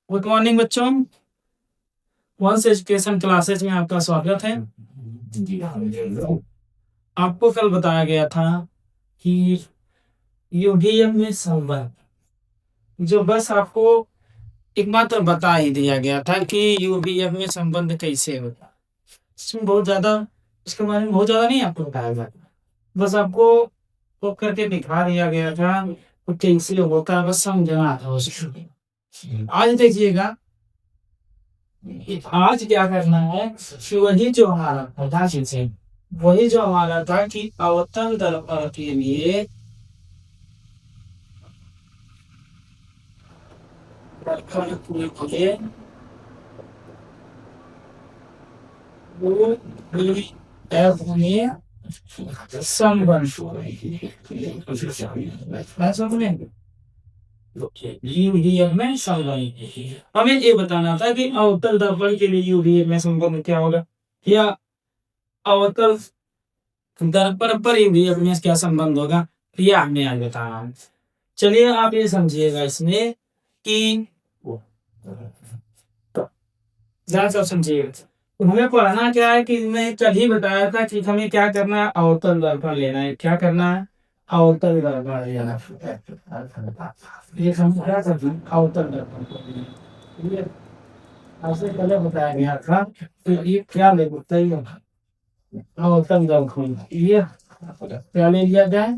Good morning बच्चों, वंश education classes में आपका स्वागत है। आपको कल बताया गया था कि यूडीएम में संबंध, जो बस आपको एक मात्र बता ही दिया गया था कि यूडीएम में संबंध कैसे होता है। इसमें बहुत ज्यादा इसके बारे में बहुत ज्यादा नहीं आपको बताया गया, बस आपको वो करके दिखा दिया गया था वो कैसे होता है, बस समझना था उसको। आज देखिएगा, आज क्या करना है कि वही जो हमारा पता चीजें वही जो हमारा था कि अवतल दर्पण के लिए दर्पण के लिए वो एफ में संबंध ऐसा बोलेंगे यूडीएफ में संबंध। हमें ये बताना था कि अवतल दर्पण के लिए यूडीएफ में संबंध क्या होगा, या अवतल दर्पण पर यूडीएफ में क्या संबंध होगा, यह हमें आज बताना है। चलिए आप ये समझिएगा इसमें कि ध्यान से समझिएगा। हमें पढ़ना क्या है कि मैं कल ही बताया था कि हमें क्या करना है, अवतल दर्पण लेना है। क्या करना है, अवतल दर्पण लेना है। ये समझाया था अवतल दर्पण ये आपसे पहले बताया गया था। तो ये क्या ले बताइए, अवतल दर्पण ये क्या ले लिया जाए,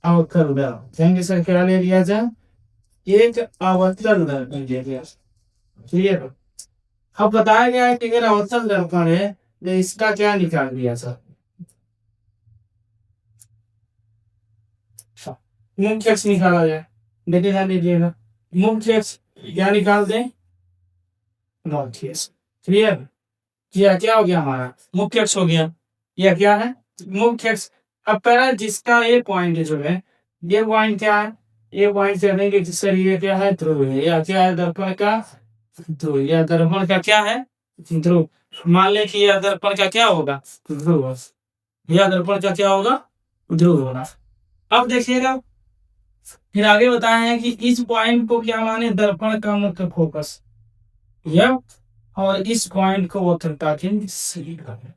अवतल दर्पण सर क्या ले लिया जाए, एक अवतल दर्पण ले लिया। क्लियर। अब बताया गया है कि अगर अवतल दर्पण है तो इसका क्या निकाल दिया सर, मुख्य अक्ष निकाला जाए। देखिए ध्यान दीजिएगा, मुख्य अक्ष क्या निकाल दें, क्लियर। यह क्या हो गया, हमारा मुख्य अक्ष हो गया। यह क्या है, मुख्य अक्ष। अब पहला जिसका ये पॉइंट जो है, ये पॉइंट क्या है, ये पॉइंट से देंगे कि सर ये क्या है, ध्रुव है। या क्या है, दर्पण का ध्रुव। या दर्पण का क्या है, ध्रुव। मान ले कि यह दर्पण का क्या होगा, ध्रुव। यह दर्पण का क्या होगा, ध्रुव होगा। अब देखिएगा, फिर आगे बताया है कि इस पॉइंट को क्या माने, दर्पण का मुख्य फोकस। यह और इस पॉइंट को वक्रता केंद्र सी करें।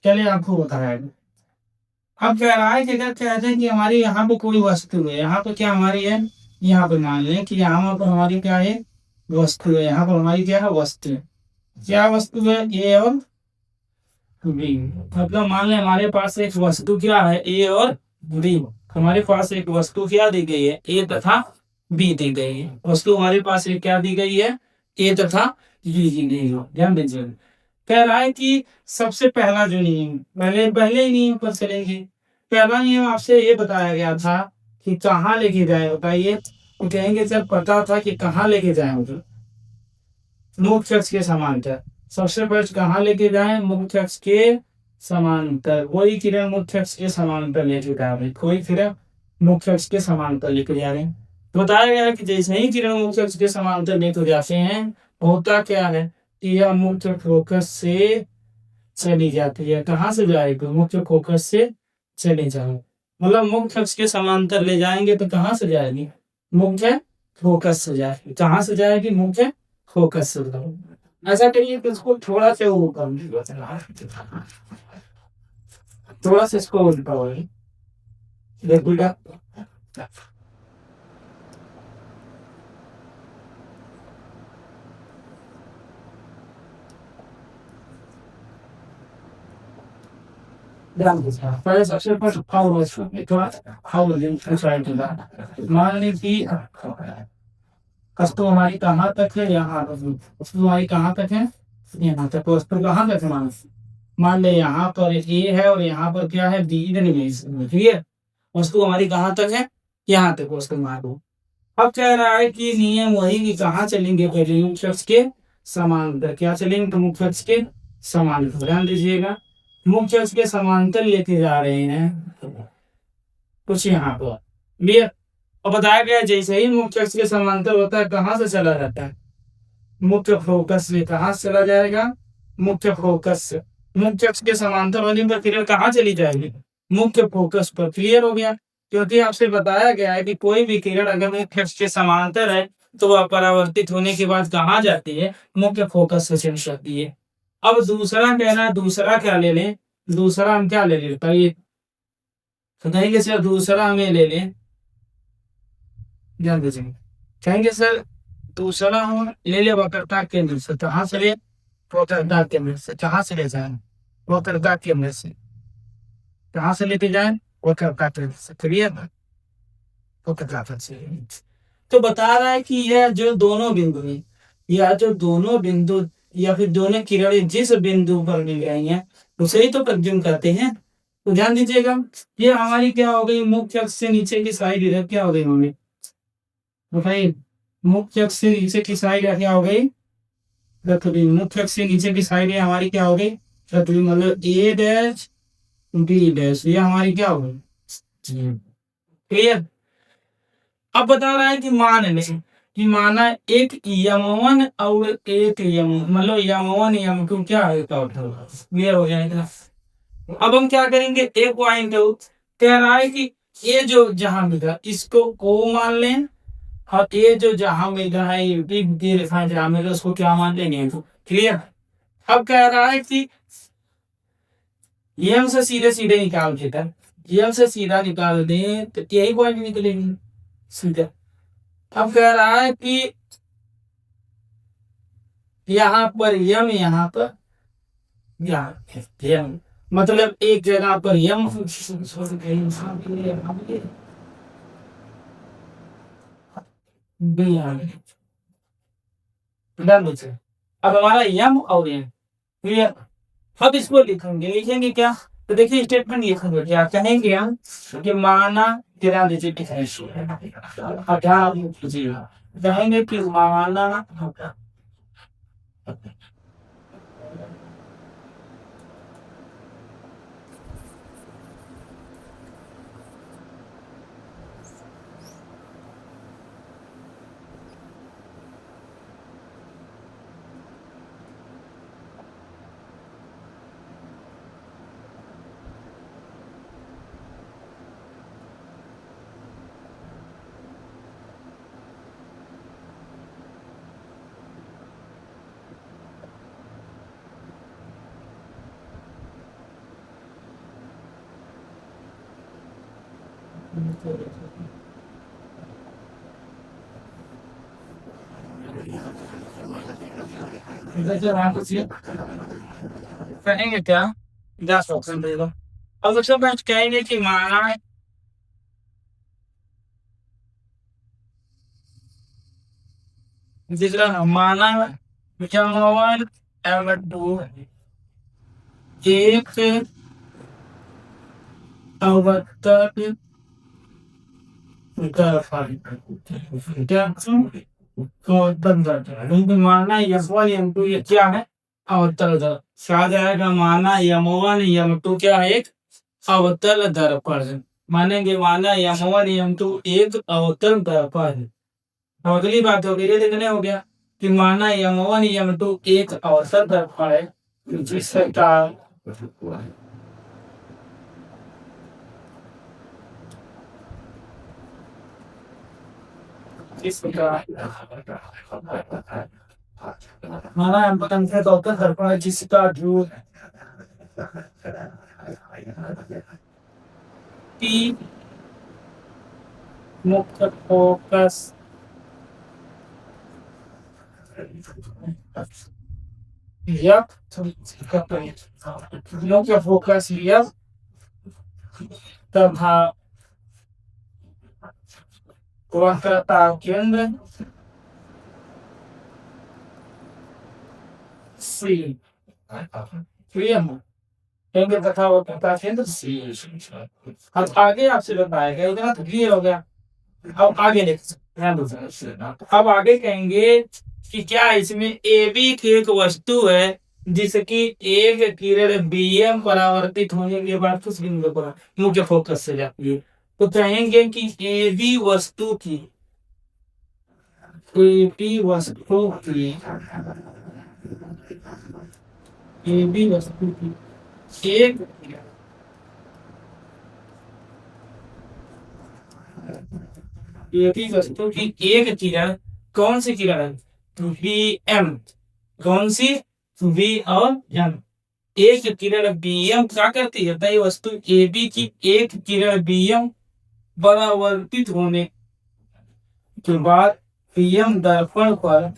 चलिए आपको बताया। अब कह रहा है कि अगर कहते हैं कि हमारी यहाँ पे कोई वस्तु है, यहाँ पे क्या हमारी है, यहाँ पे मान लें कि यहाँ पर हमारी क्या है, वस्तु है। यहाँ पर हमारी क्या है, वस्तु है। क्या वस्तु है, ए और बी। मतलब मान लें हमारे पास एक वस्तु क्या है, ए और बी। हमारे पास एक वस्तु क्या दी गई है, ए तथा बी दी गई है। वस्तु हमारे पास एक क्या दी गई है, ए तथा बी दी गई है। ध्यान दीजिए, कह रहा है कि सबसे पहला जो नियम, पहले ही नियम पर चलेंगे। पहला नियम आपसे ये बताया गया था कि कहाँ लेके जाए, बताइए। तो कहेंगे जब पता था कि कहाँ लेके जाए, मतलब मुख्य अक्ष के समांतर। सबसे पहले कहाँ लेके जाए, मुख्य अक्ष के समांतर। कोई किरण मुख्य अक्ष के समांतर लेके जा रहे, कोई किरण मुख्य अक्ष के समांतर लेके जा रहे हैं। तो बताया गया कि जैसे ही किरण मुख्य अक्ष के समांतर लेके जाते हैं, होता क्या है कि यह मुख्य फोकस से चली जाती है। कहाँ से जाएगी, मुख्य फोकस से चली जाएगी। मतलब मुख्य अक्ष के समांतर ले जाएंगे तो कहाँ से जाएगी, मुख्य फोकस से जाएगी। कहाँ से जाएगी, मुख्य फोकस से जाएगी। ऐसा करिए कि इसको थोड़ा सा वो कर, थोड़ा सा इसको उल्टा हो, देखिएगा। पहले सबसे पहले मान ली कि वस्तु हमारी कहाँ तक है, यहाँ वस्तु हमारी कहाँ तक है, यहाँ तक। वस्तु कहाँ तक है, मान ले यहाँ पर ए है और यहाँ पर क्या है, बी। ठीक है, वस्तु हमारी कहाँ तक है, यहाँ तक वस्तु मार्ग। अब कह रहा है कि नियम वही कि कहाँ चलेंगे, पहले मुख्य अक्ष के समांतर। क्या चलेंगे, तो मुख्य अक्ष के समांतर। ध्यान दीजिएगा, मुख्य अक्ष के समांतर लेके जा रहे हैं कुछ यहाँ पर भी। और बताया गया जैसे ही मुख्य अक्ष के समांतर होता है, कहाँ से चला जाता है, मुख्य फोकस से। कहाँ से चला जाएगा, मुख्य फोकस से। मुख्य अक्ष के समांतर होने पर किरण कहाँ चली जाएगी, मुख्य फोकस पर। क्लियर हो गया, क्योंकि आपसे बताया गया है कि कोई भी किरण अगर मुख्य अक्ष के समांतर है तो वह परावर्तित होने के बाद कहाँ जाती है, मुख्य फोकस से चली जाती है। अब दूसरा कहना, दूसरा क्या ले लें, दूसरा हम क्या ले लें बताइए, तो कहेंगे सर दूसरा हमें ले लें, ध्यान दीजिए, कहेंगे सर दूसरा हम ले ले वक्रता केंद्र से, कहाँ से ले, वक्रता केंद्र से, कहाँ से ले जाए, वक्रता केंद्र से, कहाँ से लेते जाए, वक्रता केंद्र से, क्लियर, वक्रता केंद्र से। तो बता रहा है कि यह जो दोनों बिंदु है, या जो दोनों बिंदु या फिर दोनों किरणें जिस बिंदु पर मिल रही हैं उसे ही तो प्रज्वलन कहते हैं। तो ध्यान दीजिएगा, ये हमारी क्या हो गई, मुख्य अक्ष से नीचे की साइड इधर क्या हो गई हमारी, बताइए, मुख्य अक्ष से नीचे की साइड क्या हो गई, पृथ्वी, मुख्य अक्ष से नीचे की साइड है हमारी क्या हो गई, पृथ्वी, मतलब ए डैश बी डैश, ये हमारी क्या हो गई, क्लियर। अब बता रहा है कि मान लें कि माना एक यम1 और एक यम, मतलब यम1 यम2 क्या है, क्लियर हो जाएगा। अब हम क्या करेंगे, एक पॉइंट कह रहा है कि ये जो जहां मिला इसको को मान लें, और ये जो जहां मिल रहा है ये रेखा जहां मिल रहा है उसको क्या मान लेंगे, क्लियर। अब कह रहा है कि यम से सीधे सीधे निकाल देता, यम से सीधा निकाल दें तो यही पॉइंट निकलेंगे सीधा। अब कह रहा है कि यहाँ पर यम, यहाँ पर यम, मतलब एक जगह पर यम, अब हमारा यम और यम, क्लियर। अब इसको लिखेंगे, लिखेंगे क्या, तो देखिए स्टेटमेंट लिखेंगे, क्या कहेंगे हम कि माना, तेरा नीचे कहेंगे कि माना कहेंगे क्या, 10% दे दो। अब सबसे पहले कहेंगे कि माना दूसरा माना यम1 यम2 एक अवतल क्योंकि माना यम1 यम2 ये क्या है, अवतल दर्पण, क्या जाएगा, माना यम1 यम2 क्या है, एक अवतल दर्पण, मानेंगे माना यम1 यम2 एक अवतल दर्पण है। अब अगली बात हो गई, ये देखने हो गया कि माना यम1 यम2 एक अवतल दर्पण है जिसका माना हम पतंग से अवतल दर्पण है जिसका जो पी मुख्य फोकस यफ, मुख्य फोकस यफ तथा वक्रता केंद्र सी, क्लियर है, केंद्र तथा वक्रता केंद्र सी। अब आगे आपसे बताएगा, इतना तो क्लियर हो गया। अब आगे अब आगे कहेंगे कि क्या इसमें ए बी की एक वस्तु है जिसकी एक किरण बीएम परावर्तित होने के बाद किस बिंदु पर मुख्य फोकस से जाती है, तो कहेंगे कि ए बी वस्तु की, ए बी वस्तु की, ए बी वस्तु की एक एक ही वस्तु की एक किरण कौन सी किरण है बी एम, कौन सी बी और एम। एक किरण बी एम क्या करती है, तय वस्तु ए बी की एक किरण बी एम परावर्तित होने के बाद पीएम दर्पण पर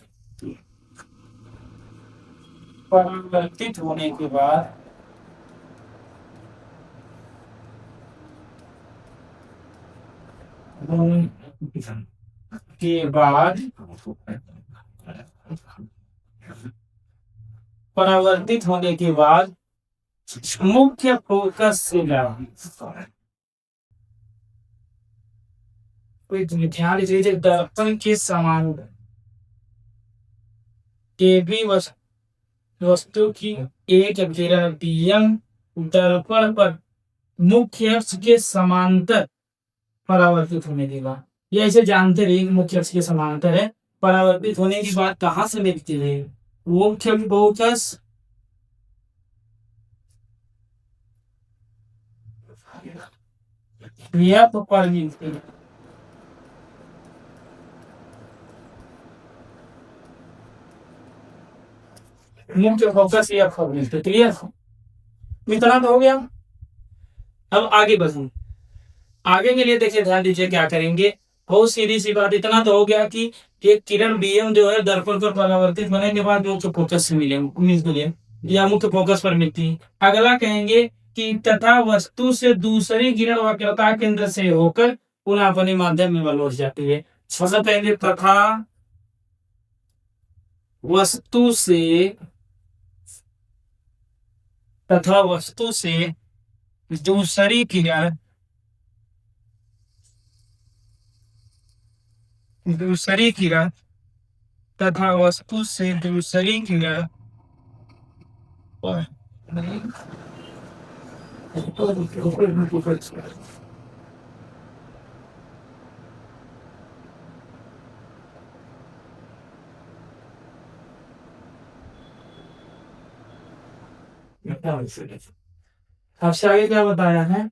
परावर्तित होने के बाद के बाद परावर्तित होने के बाद मुख्य फोकस से ध्यान दीजिए, दर्पण के समान के भी वस्तु की एक किरण पीएम दर्पण पर मुख्य अक्ष के समांतर परावर्तित होने के बाद, ये ऐसे जानते रहिए मुख्य अक्ष के समांतर है, परावर्तित होने की बात कहां से मिलती है, मुख्य फोकस पर मिलती है। मुख्य फोकस या पर मिलती है। क्लियर, इतना तो हो गया। अब आगे बढ़ें, आगे के लिए देखिए ध्यान दीजिए क्या करेंगे, बहुत सीधी सी बात, इतना तो हो गया कि एक किरण बीएम जो है दर्पण पर परावर्तित होने के बाद मुख्य फोकस से मिलेंगे या मुख्य फोकस पर मिलती है। अगला कहेंगे कि तथा वस्तु से दूसरी किरण वक्रता केंद्र से होकर पुनः अपने माध्यम में लौट जाती है। सबसे पहले तथा वस्तु से, तथा वस्तु से दूसरी किरण, दूसरी किरण तथा वस्तु से दूसरी किरण सबसे आगे क्या बताया है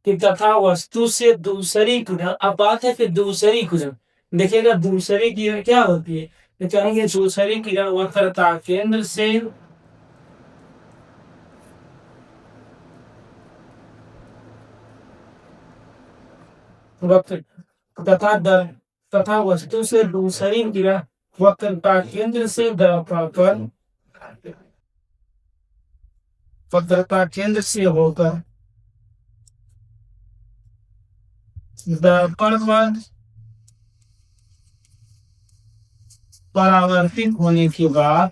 कि तथा वस्तु से दूसरी किरण, अब बात है कि दूसरी किरण, देखिएगा दूसरी किरण क्या होती है, तो कहेंगे दूसरी किरण वक्रता केंद्र से वक्र तथा वस्तु से दूसरी किरण वक्रता केंद्र से दर्पण पर, वक्रता केंद्र से होकर दर्पण पर परावर्तित होने के बाद,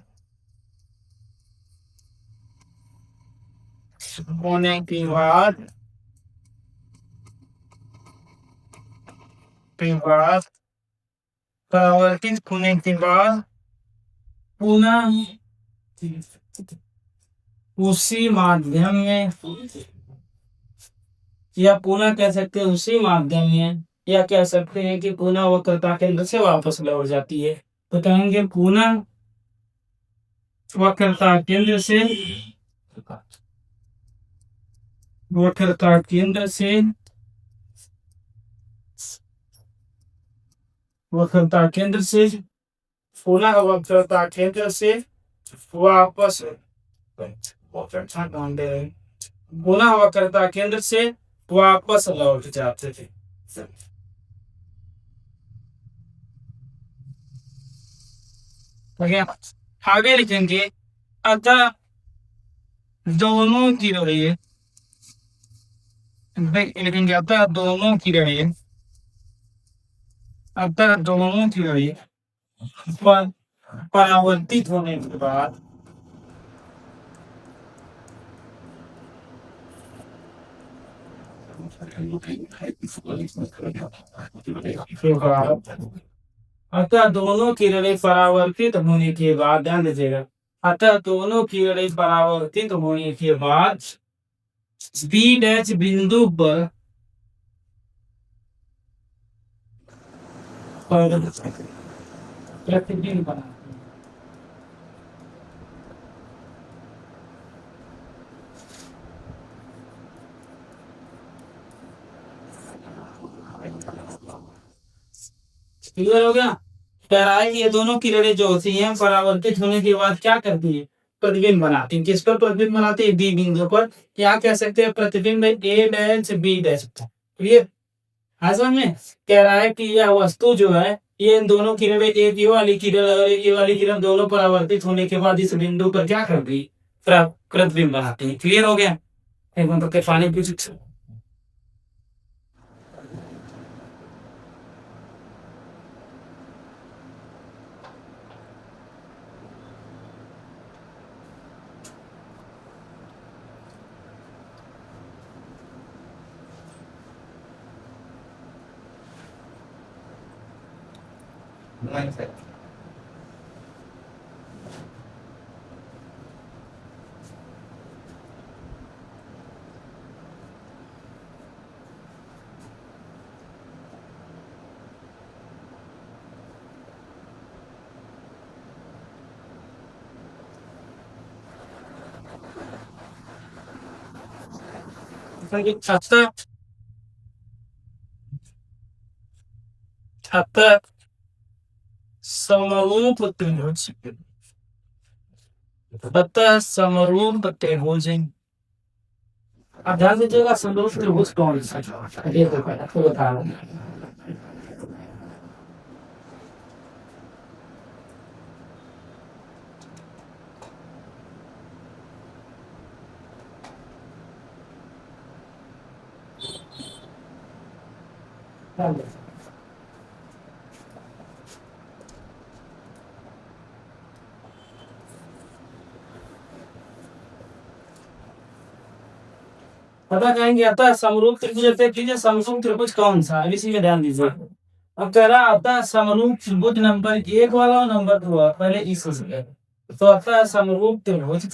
परावर्तित होने के बाद पुनः उसी माध्यम में, या पुनः कह सकते हैं उसी माध्यम में, या कह सकते हैं कि पुनः वक्रता केंद्र से वापस लौट जाती है। तो कहेंगे पुनः वक्रता केंद्र से, वक्रता केंद्र से, वक्रता केंद्र से पुनः वक्रता केंद्र से वापस, पुनः वक्रता केंद्र से वापस लौट जाते थे। आगे लिखेंगे अतः दोनों किरणें, लिखेंगे अतः दोनों किरणें, अतः दोनों किरणें परावर्तित होने के बाद अतः दोनों किरणें परावर्तित होने के बाद, ध्यान दीजिएगा, अतः दोनों किरणें परावर्तित होने के बाद बी डैश बिंदु पर प्रतिबिंब बनाती है। क्लियर हो गया। कह रहा है ये दोनों किरणें जो होती हैं परावर्तित होने के बाद क्या करती है, प्रतिबिंब बनाती है। किस पर प्रतिबिंब बनाती है, बी बिंदु पर। क्या कह सकते हैं, प्रतिबिंब ए डैश बी डैश। क्लियर। हाँ समझ में। कह रहा है कि यह वस्तु जो है, ये इन दोनों किरणें, एक ये वाली किरण और एक ये वाली किरण, दोनों परावर्तित होने के बाद इस बिंदु पर क्या कर गई, प्रतिबिंब बनाती है। क्लियर हो गया। एक मिनट के पानी पी सकते हो। छात्र छात्र समरूप त्रिभुज, अतः समरूप त्रिभुज। अब ध्यान दीजिएगा, समरूप त्रिभुज कौन सा है? देखो पहले आपको बता रहा हूं। पता करेंगे अतः समरूप त्रिभुज, देख लीजिए समरूप त्रिभुज कौन सा है, इसी में ध्यान दीजिए। अब कह रहा अतः समरूप त्रिभुज नंबर 1 वाला और नंबर 2 वाला, पहले इस तो अतः समरूप त्रिभुज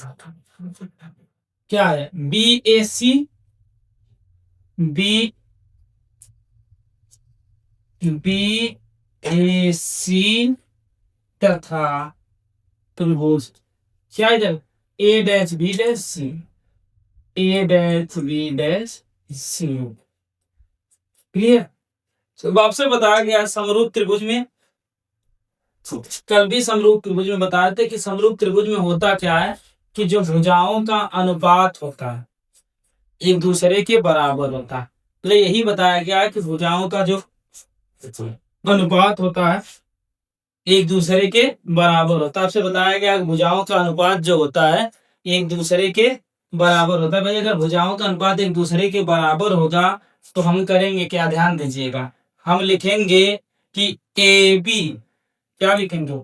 क्या है, बी ए सी, बी बी ए सी तथा त्रिभुज क्या इधर ए डैश बी डैश सी, ए dash B dash C. Clear. तो आपसे बताया गया समरूप त्रिभुज में, कल भी समरूप त्रिभुज में बताए थे कि समरूप त्रिभुज में होता क्या है कि जो भुजाओं का अनुपात होता है एक दूसरे के बराबर होता है। तो यही बताया गया है कि भुजाओं का जो अनुपात होता है एक दूसरे के बराबर होता है। आपसे बताया गया कि भुजाओं का अनुपात जो होता है एक दूसरे के बराबर होता है। भाई अगर भुजाओं का अनुपात एक दूसरे के बराबर होगा तो हम करेंगे क्या, ध्यान दीजिएगा, हम लिखेंगे कि ए बी, क्या लिखेंगे,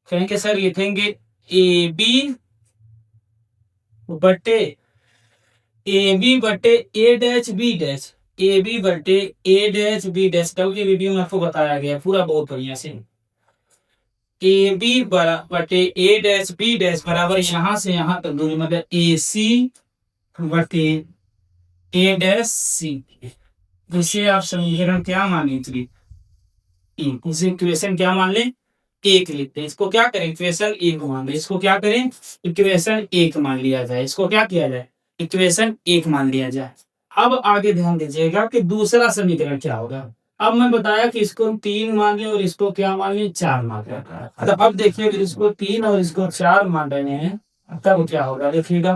कहेंगे सर लिखेंगे ए बी बटे A dash B dash, A B बटे ए डैश बी डैश। कल के वीडियो में आपको बताया गया पूरा बहुत बढ़िया से। ए बी बटे ए डैश बी डैश बराबर यहां से यहां तक दूरी, मतलब ए सी बटे ए डैश सी। इसे आप समीकरण क्या मान लीजिए, इसे इक्वेशन क्या मान लें, एक लिखते हैं। इसको क्या करें, इक्वेशन एक मान लें। इसको क्या करें, इक्वेशन एक मान लिया जाए। इसको क्या किया जाए, इक्वेशन एक मान लिया जाए। अब आगे ध्यान दीजिएगा कि दूसरा समीकरण क्या होगा। अब मैं बताया कि इसको हम 3 मान लें और इसको क्या मान लें, 4 मान लें। तो अब देखिए इसको 3 और इसको 4 मान रहे हैं तब क्या होगा, देखिएगा।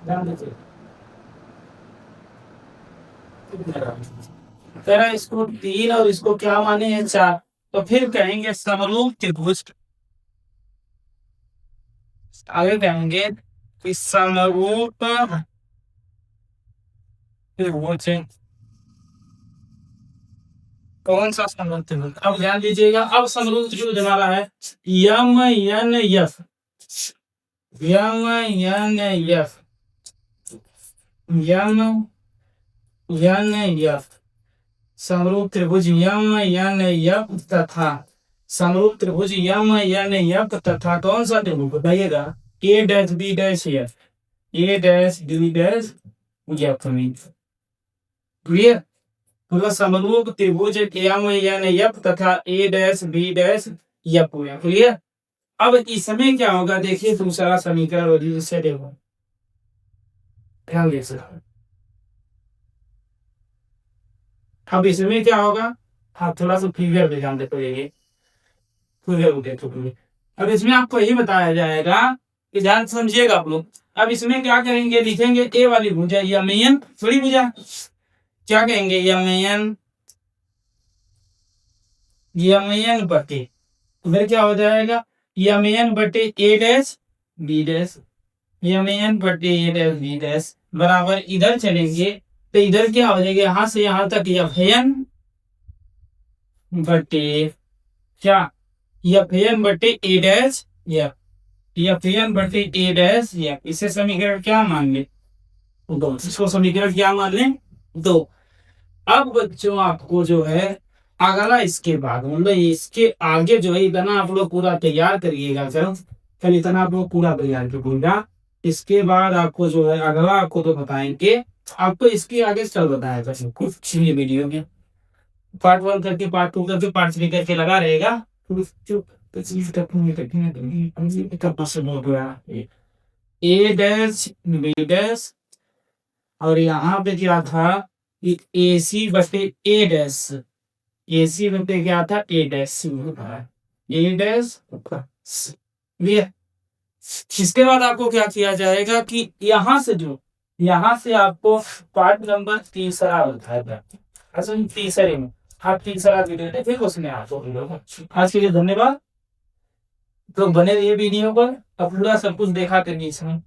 ध्यान दीजिए, तेरा इसको 3 और इसको क्या माने हैं, 4। तो फिर कहेंगे समरूप त्रिभुज, आगे कहेंगे कि समरूप त्रिभुज कौन सा समरूप त्रिभुज। अब ध्यान दीजिएगा, अब समरूप त्रिभुज हमारा है M N F, M N F, M N F, समरूप त्रिभुज यम एन एफ तथा समरूप त्रिभुज यम एन एफ तथा कौन सा त्रिभुज बताइएगा, ए डैश बी डैश एफ, ए डैश बी डैश एफ में। क्लियर। तो समरूप त्रिभुज यम एन एफ तथा ए डैश बी डैश यह पूरा क्लियर। अब इसमें क्या होगा देखिए दूसरा समीकरण और इसे देखो ध्यान दे सकते। अब इसमें क्या होगा, हाँ थोड़ा सा फिगर पे ध्यान देते ये फिगर को देखो तुम्हें। अब इसमें आपको यही बताया जाएगा कि ध्यान समझिएगा आप लोग। अब इसमें क्या करेंगे, लिखेंगे ए वाली भुजा यम एन थोड़ी भुजा, क्या कहेंगे यम एन बटे, फिर क्या हो जाएगा यम एन बटे A dash B dash, M N बटे ए डैश बी डैश बराबर इधर चलेंगे तो इधर क्या हो जाएगा यहां से यहां तक एफ एन बटे क्या एफ एन बटे ए डैश एफ एन बटे ए डैश इसे समीकरण क्या मान ले दो, इसको समीकरण क्या मान लें दो। अब बच्चों आपको जो है अगला इसके बाद मतलब इसके आगे जो है इतना आप लोग पूरा तैयार करिएगा सर, कल इतना आप लोग पूरा तैयार करिएगा। इसके बाद आपको जो है अगला आपको तो बताएंगे, आपको इसके आगे चल बताएगा कुछ ये वीडियो में पार्ट 1 करके पार्ट 2 करके पार्ट 3 करके लगा रहेगा। ए डैश बी डैश और यहाँ पे क्या था ए सी बटे ए डैश, ए सी बटे क्या था ए डैश ए डैश। इसके बाद आपको क्या किया जाएगा कि यहाँ से आपको पार्ट नंबर तीसरा बताया तीसरे में आप तीसरा वीडियो देखे उसमें आपको आज के लिए धन्यवाद। तो बने रहिए वीडियो पर, अब पूरा सब कुछ देखा करिए इसमें।